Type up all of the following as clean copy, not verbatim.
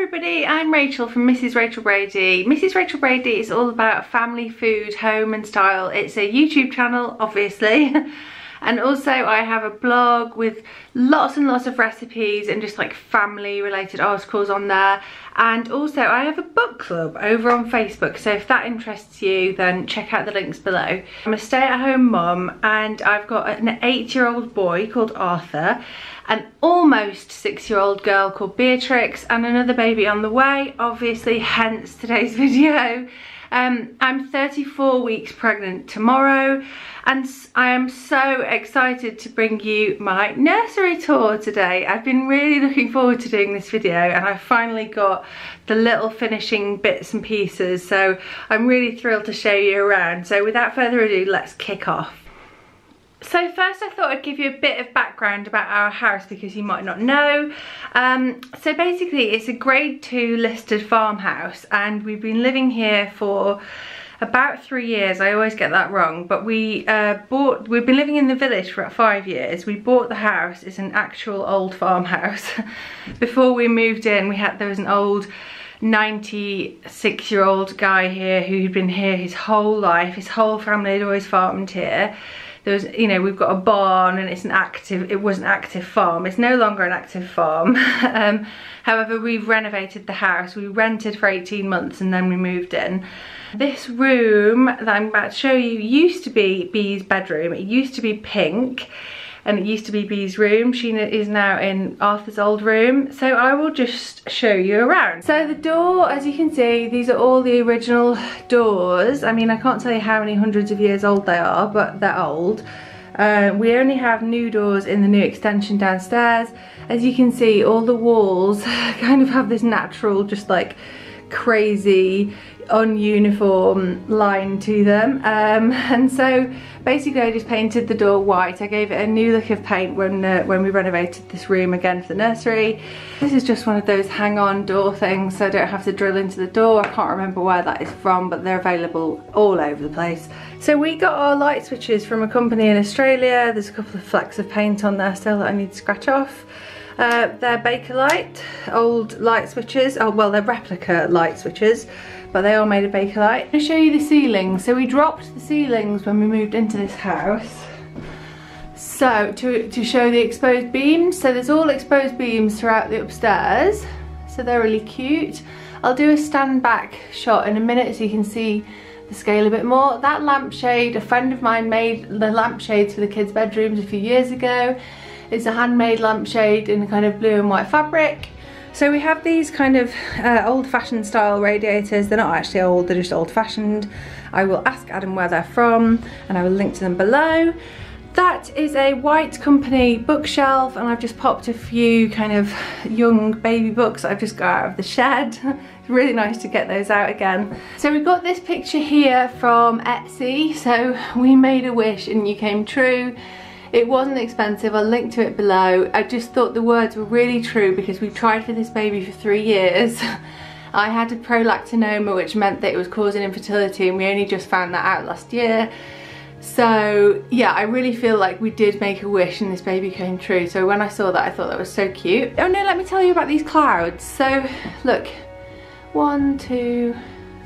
everybody, I'm Rachel from Mrs. Rachel Brady. Mrs. Rachel Brady is all about family, food, home and style. It's a YouTube channel, obviously. And also I have a blog with lots and lots of recipes and just like family related articles on there. And also I have a book club over on Facebook, so if that interests you then check out the links below. I'm a stay-at-home mum and I've got an 8-year-old boy called Arthur, an almost 6-year-old girl called Beatrix, and another baby on the way, obviously, hence today's video. I'm 34 weeks pregnant tomorrow, and I am so excited to bring you my nursery tour today. I've been really looking forward to doing this video, and I finally got the little finishing bits and pieces, so I'm really thrilled to show you around. So without further ado, let's kick off. So first I thought I'd give you a bit of background about our house because you might not know. So basically it's a grade 2 listed farmhouse and we've been living here for about 3 years. I always get that wrong, but we've been living in the village for about 5 years. We bought the house. It's an actual old farmhouse. Before we moved in there was an old 96-year-old guy here who'd been here his whole life. His whole family had always farmed here. There's, you know, we've got a barn and it was an active farm. It's no longer an active farm. However, we've renovated the house. We rented for 18 months and then we moved in. This room that I'm about to show you used to be Bee's bedroom. It used to be pink and it used to be Bee's room. She is now in Arthur's old room. So I will just show you around. So the door, as you can see, these are all the original doors. I mean, I can't tell you how many hundreds of years old they are, but they're old. We only have new doors in the new extension downstairs. As you can see, all the walls kind of have this natural, just like crazy ununiform line to them, and so basically I just painted the door white. I gave it a new look of paint when we renovated this room again for the nursery. This is just one of those hang-on door things, so I don't have to drill into the door. I can't remember where that is from, but they're available all over the place. So we got our light switches from a company in Australia. There's a couple of flecks of paint on there still that I need to scratch off. They're Bakelite old light switches. Oh well, they're replica light switches, but they are made of Bakelite. I'm going to show you the ceilings. So we dropped the ceilings when we moved into this house. So to show the exposed beams. So there's all exposed beams throughout the upstairs. So they're really cute. I'll do a stand back shot in a minute so you can see the scale a bit more. That lampshade, a friend of mine made the lampshades for the kids' bedrooms a few years ago. It's a handmade lampshade in a kind of blue and white fabric. So we have these kind of old-fashioned style radiators. They're not actually old, they're just old-fashioned. I will ask Adam where they're from and I will link to them below. That is a White Company bookshelf, and I've just popped a few kind of young baby books I've just got out of the shed. It's really nice to get those out again. So we got this picture here from Etsy. So we made a wish and you came true. It wasn't expensive, I'll link to it below. I just thought the words were really true because we tried for this baby for 3 years. I had a prolactinoma, which meant that it was causing infertility, and we only just found that out last year. So yeah, I really feel like we did make a wish and this baby came true. So when I saw that, I thought that was so cute. Oh no, let me tell you about these clouds. So look, 1, 2,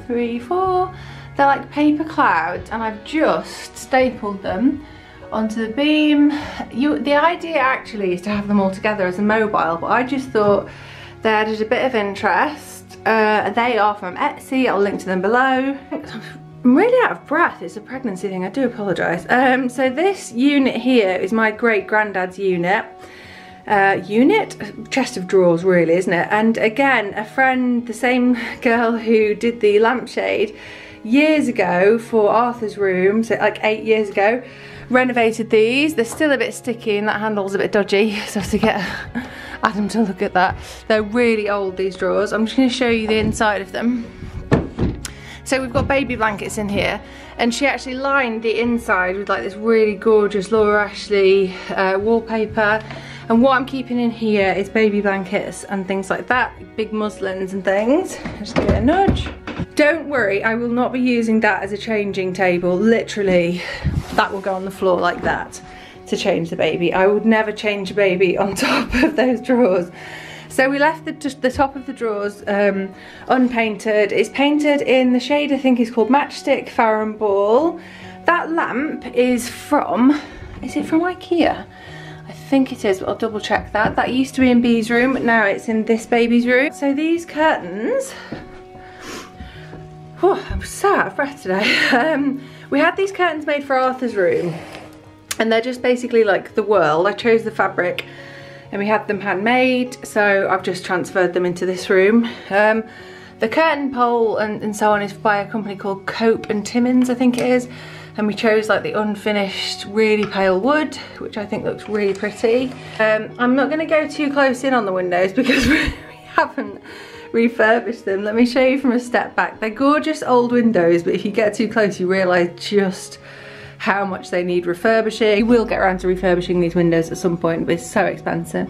3, 4. They're like paper clouds and I've just stapled them onto the beam. The idea actually is to have them all together as a mobile, but I just thought they added a bit of interest. They are from Etsy, I'll link to them below. I'm really out of breath, it's a pregnancy thing, I do apologise. So this unit here is my great granddad's unit. Chest of drawers really, isn't it? And again, a friend, the same girl who did the lampshade years ago for Arthur's room, so like 8 years ago, renovated these. They're still a bit sticky and that handle's a bit dodgy, so I have to get Adam to look at that. They're really old, these drawers. I'm just going to show you the inside of them. So we've got baby blankets in here, and she actually lined the inside with like this really gorgeous Laura Ashley wallpaper. And what I'm keeping in here is baby blankets and things like that, big muslins and things. Just give it a nudge. Don't worry, I will not be using that as a changing table. Literally, that will go on the floor like that to change the baby. I would never change a baby on top of those drawers. So we left just the top of the drawers unpainted. It's painted in the shade I think is called Matchstick Farrow Ball. That lamp is it from IKEA? I think it is, but I'll double check that. That used to be in Bee's room, but now it's in this baby's room. So these curtains, I'm so out of breath today. We had these curtains made for Arthur's room, and they're just basically like the world. I chose the fabric and we had them handmade, so I've just transferred them into this room. The curtain pole and so on is by a company called Cope and Timmins, I think it is, and we chose like the unfinished really pale wood, which I think looks really pretty. I'm not going to go too close in on the windows because we haven't refurbished them. Let me show you from a step back. They're gorgeous old windows, but if you get too close you realise just how much they need refurbishing. You will get around to refurbishing these windows at some point, but it's so expensive.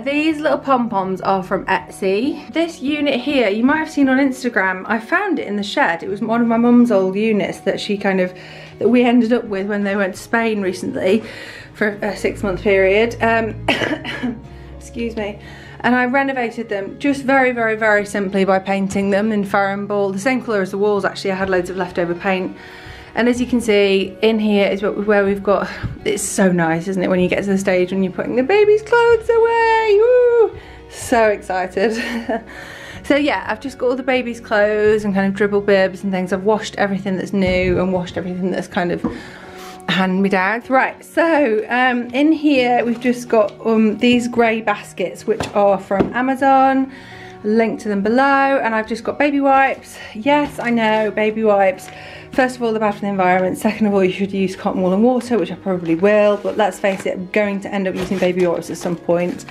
These little pom-poms are from Etsy. This unit here, you might have seen on Instagram. I found it in the shed. It was one of my mum's old units that that we ended up with when they went to Spain recently for a 6-month period. Excuse me. And I renovated them just very, very, very simply by painting them in Farrow Ball, the same colour as the walls actually. I had loads of leftover paint. And as you can see, in here is where we've got, it's so nice, isn't it, when you get to the stage when you're putting the baby's clothes away. Woo! So excited. So yeah, I've just got all the baby's clothes and kind of dribble bibs and things. I've washed everything that's new and washed everything that's kind of hand-me-downs. Right, so in here we've just got these grey baskets, which are from Amazon. Link to them below. And I've just got baby wipes. Yes, I know, baby wipes. First of all, they're bad for the environment. Second of all, you should use cotton wool and water, which I probably will, but let's face it, I'm going to end up using baby wipes at some point.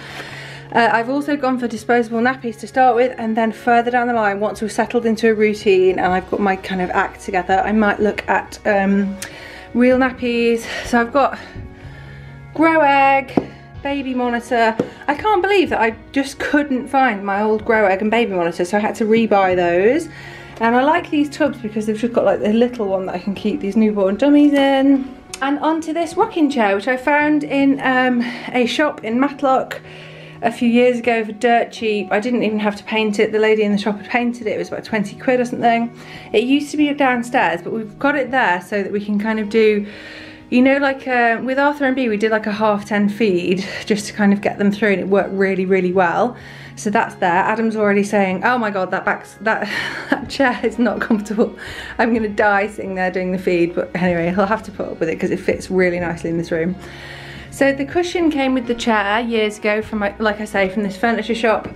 I've also gone for disposable nappies to start with, and then further down the line, once we've settled into a routine and I've got my kind of act together, I might look at real nappies. So I've got Grow Egg, baby monitor. I can't believe that I just couldn't find my old Grow Egg and baby monitor, so I had to rebuy those. And I like these tubs because they've just got like the little one that I can keep these newborn dummies in. And onto this rocking chair, which I found in a shop in Matlock a few years ago for dirt cheap. I didn't even have to paint it. The lady in the shop had painted it. It was about 20 quid or something. It used to be downstairs, but we've got it there so that we can kind of do, you know, like with Arthur and Bea, we did like a 1/2-10 feed just to kind of get them through, and it worked really, really well. So that's there. Adam's already saying, oh my god, that chair is not comfortable. I'm gonna die sitting there doing the feed, but anyway, he'll have to put up with it because it fits really nicely in this room. So the cushion came with the chair years ago from, like I say, from this furniture shop.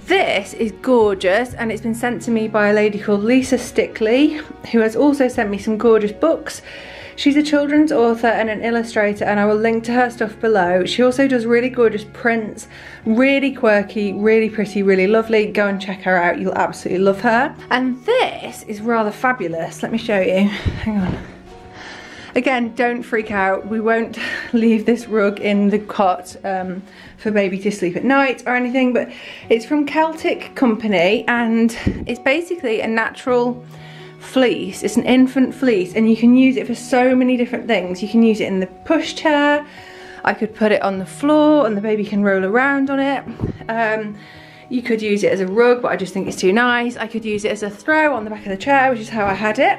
This is gorgeous, and it's been sent to me by a lady called Lisa Stickley, who has also sent me some gorgeous books. She's a children's author and an illustrator, and I will link to her stuff below. She also does really gorgeous prints, really quirky, really pretty, really lovely. Go and check her out, you'll absolutely love her. And this is rather fabulous. Let me show you, hang on. Again, don't freak out. We won't leave this rug in the cot for baby to sleep at night or anything, but it's from Celtic Company, and it's basically a natural fleece. It's an infant fleece, and you can use it for so many different things. You can use it in the pushchair. I could put it on the floor and the baby can roll around on it. You could use it as a rug, but I just think it's too nice. I could use it as a throw on the back of the chair, which is how I had it.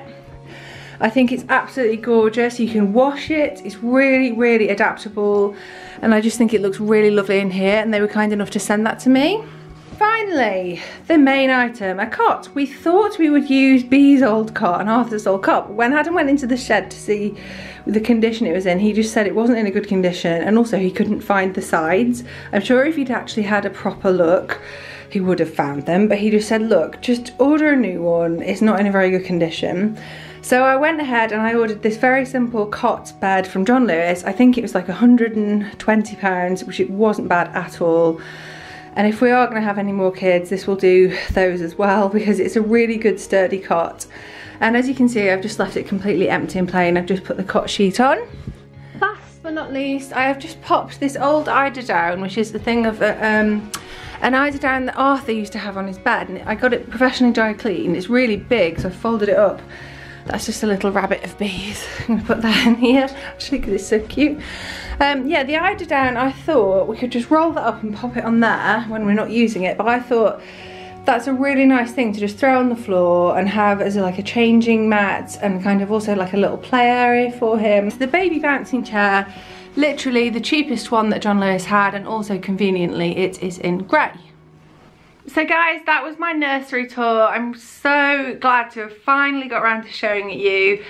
I think it's absolutely gorgeous. You can wash it. It's really, really adaptable, and I just think it looks really lovely in here, and they were kind enough to send that to me. Finally, the main item, a cot. We thought we would use Bee's old cot and Arthur's old cot, but when Adam went into the shed to see the condition it was in, he just said it wasn't in a good condition, and also he couldn't find the sides. I'm sure if he'd actually had a proper look, he would have found them, but he just said, look, just order a new one. It's not in a very good condition. So I went ahead and I ordered this very simple cot bed from John Lewis. I think it was like £120, which it wasn't bad at all. And if we are going to have any more kids, this will do those as well, because it's a really good sturdy cot. And as you can see, I've just left it completely empty and plain. I've just put the cot sheet on. Last but not least, I have just popped this old eiderdown, which is the thing of an eiderdown that Arthur used to have on his bed, and I got it professionally dry clean. It's really big, so I folded it up That's just a little rabbit of bees. I'm gonna put that in here actually because it's so cute. Yeah, the eiderdown, I thought we could just roll that up and pop it on there when we're not using it, but I thought that's a really nice thing to just throw on the floor and have as like a changing mat and kind of also like a little play area for him. So the baby bouncing chair, literally the cheapest one that John Lewis had, and also conveniently it is in grey. So guys, that was my nursery tour. I'm so glad to have finally got around to showing it you.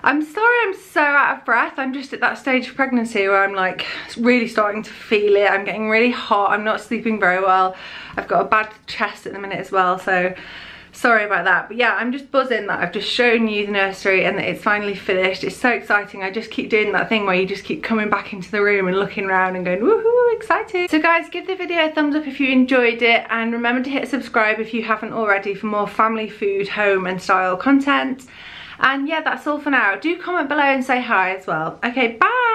I'm sorry I'm so out of breath. I'm just at that stage of pregnancy where I'm like really starting to feel it. I'm getting really hot. I'm not sleeping very well. I've got a bad chest at the minute as well, so sorry about that. But yeah, I'm just buzzing that I've just shown you the nursery and that it's finally finished. It's so exciting. I just keep doing that thing where you just keep coming back into the room and looking around and going, woohoo, excited. So guys, give the video a thumbs up if you enjoyed it, and remember to hit subscribe if you haven't already for more family food, home and style content. And yeah, that's all for now. Do comment below and say hi as well. Okay, bye.